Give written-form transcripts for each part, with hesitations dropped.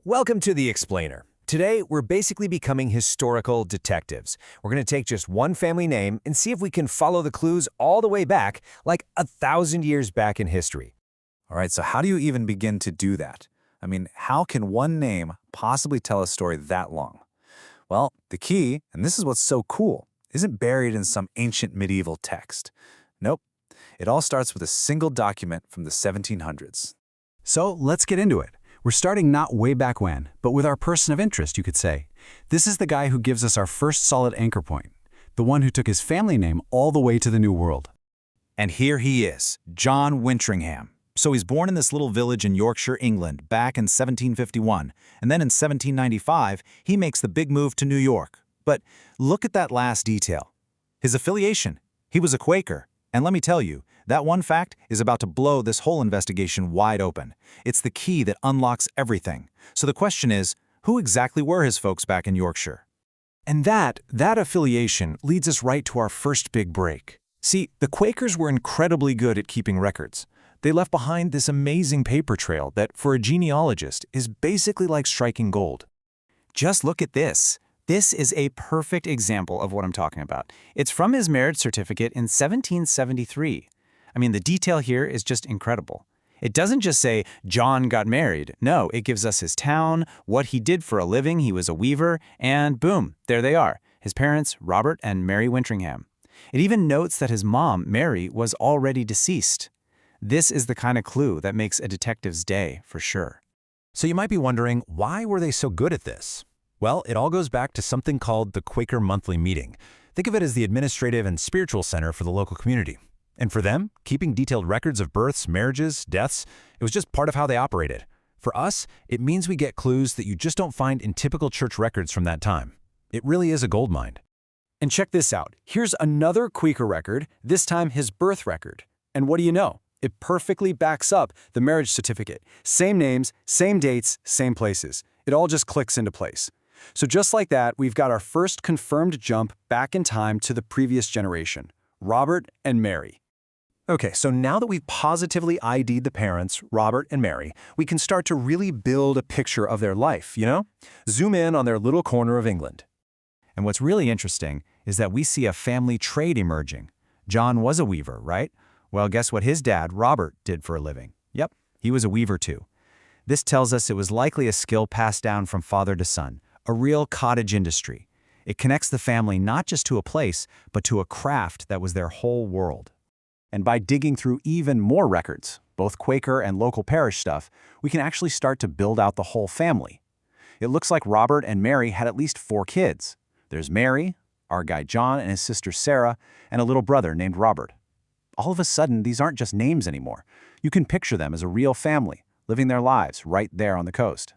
Welcome to The Explainer. Today, we're basically becoming historical detectives. We're going to take just one family name and see if we can follow the clues all the way back, like 1,000 years back in history. All right, so how do you even begin to do that? I mean, how can one name possibly tell a story that long? Well, the key, and this is what's so cool, isn't buried in some ancient medieval text. Nope. It all starts with a single document from the 1700s. So let's get into it. We're starting not way back when, but with our person of interest, you could say. This is the guy who gives us our first solid anchor point, the one who took his family name all the way to the New World. And here he is, John Winrtingham. So he's born in this little village in Yorkshire, England, back in 1751, and then in 1795, he makes the big move to New York. But look at that last detail. His affiliation. He was a Quaker. And let me tell you, that one fact is about to blow this whole investigation wide open. It's the key that unlocks everything. So the question is, who exactly were his folks back in Yorkshire? And that affiliation leads us right to our first big break. See, the Quakers were incredibly good at keeping records. They left behind this amazing paper trail that, for a genealogist, is basically like striking gold. Just look at this. This is a perfect example of what I'm talking about. It's from his marriage certificate in 1773. I mean, the detail here is just incredible. It doesn't just say, John got married. No, it gives us his town, what he did for a living, he was a weaver, and boom, there they are, his parents, Robert and Mary Winrtingham. It even notes that his mom, Mary, was already deceased. This is the kind of clue that makes a detective's day, for sure. So you might be wondering, why were they so good at this? Well, it all goes back to something called the Quaker Monthly Meeting. Think of it as the administrative and spiritual center for the local community. And for them, keeping detailed records of births, marriages, deaths, it was just part of how they operated. For us, it means we get clues that you just don't find in typical church records from that time. It really is a goldmine. And check this out. Here's another Quaker record, this time his birth record. And what do you know? It perfectly backs up the marriage certificate. Same names, same dates, same places. It all just clicks into place. So just like that, we've got our first confirmed jump back in time to the previous generation, Robert and Mary. Okay, so now that we've positively ID'd the parents, Robert and Mary, we can start to really build a picture of their life, you know? Zoom in on their little corner of England. And what's really interesting is that we see a family trade emerging. John was a weaver, right? Well, guess what his dad, Robert, did for a living? Yep, he was a weaver too. This tells us it was likely a skill passed down from father to son, a real cottage industry. It connects the family not just to a place, but to a craft that was their whole world. And by digging through even more records, both Quaker and local parish stuff, we can actually start to build out the whole family. It looks like Robert and Mary had at least 4 kids. There's Mary, our guy John and his sister Sarah, and a little brother named Robert. All of a sudden, these aren't just names anymore. You can picture them as a real family, living their lives right there on the coast.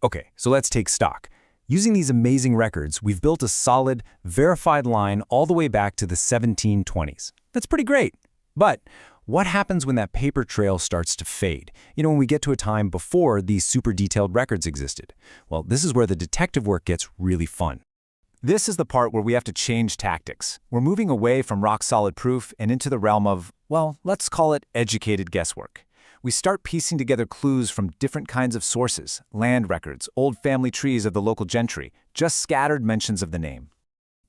Okay, so let's take stock. Using these amazing records, we've built a solid, verified line all the way back to the 1720s. That's pretty great. But what happens when that paper trail starts to fade? You know, when we get to a time before these super detailed records existed. Well, this is where the detective work gets really fun. This is the part where we have to change tactics. We're moving away from rock-solid proof and into the realm of, well, let's call it educated guesswork. We start piecing together clues from different kinds of sources, land records, old family trees of the local gentry, just scattered mentions of the name.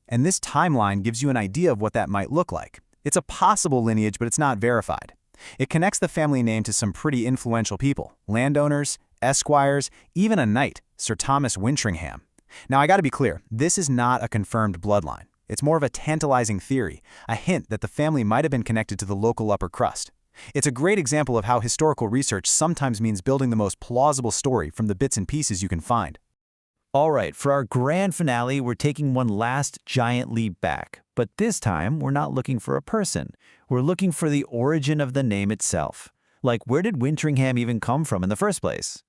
And this timeline gives you an idea of what that might look like. It's a possible lineage, but it's not verified. It connects the family name to some pretty influential people, landowners, esquires, even a knight, Sir Thomas Winrtingham. Now, I gotta be clear, this is not a confirmed bloodline. It's more of a tantalizing theory, a hint that the family might have been connected to the local upper crust. It's a great example of how historical research sometimes means building the most plausible story from the bits and pieces you can find. All right, for our grand finale, we're taking one last giant leap back. But this time, we're not looking for a person. We're looking for the origin of the name itself. Like, where did Winrtingham even come from in the first place?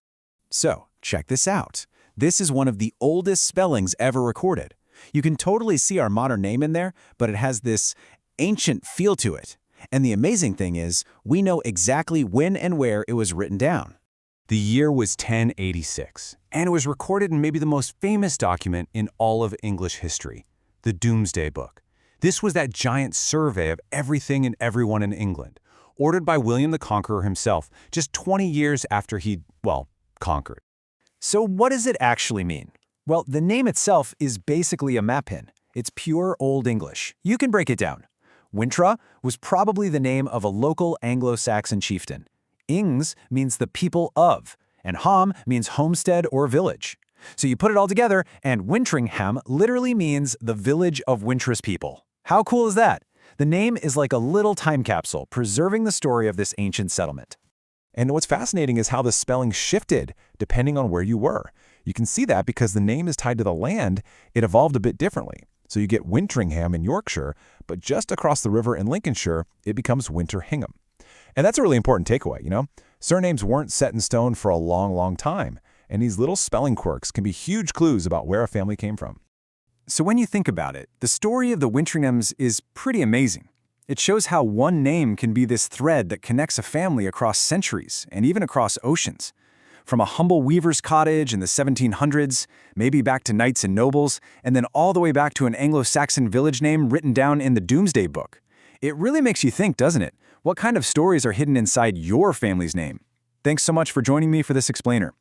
So, check this out. This is one of the oldest spellings ever recorded. You can totally see our modern name in there, but it has this ancient feel to it. And the amazing thing is, we know exactly when and where it was written down. The year was 1086, and it was recorded in maybe the most famous document in all of English history, the Domesday Book. This was that giant survey of everything and everyone in England, ordered by William the Conqueror himself just 20 years after he'd, well, conquered. So what does it actually mean? Well, the name itself is basically a map pin. It's pure Old English. You can break it down. Wintra was probably the name of a local Anglo-Saxon chieftain. Ings means the people of, and Ham means homestead or village. So you put it all together, and Winrtingham literally means the village of Wintra's people. How cool is that? The name is like a little time capsule, preserving the story of this ancient settlement. And what's fascinating is how the spelling shifted depending on where you were. You can see that because the name is tied to the land, it evolved a bit differently. So you get Winrtingham in Yorkshire, but just across the river in Lincolnshire, it becomes Winrtingham. And that's a really important takeaway, you know? Surnames weren't set in stone for a long, long time, and these little spelling quirks can be huge clues about where a family came from. So when you think about it, the story of the Winterghams is pretty amazing. It shows how one name can be this thread that connects a family across centuries and even across oceans. From a humble weaver's cottage in the 1700s, maybe back to knights and nobles, and then all the way back to an Anglo-Saxon village name written down in the Doomsday Book. It really makes you think, doesn't it? What kind of stories are hidden inside your family's name? Thanks so much for joining me for this explainer.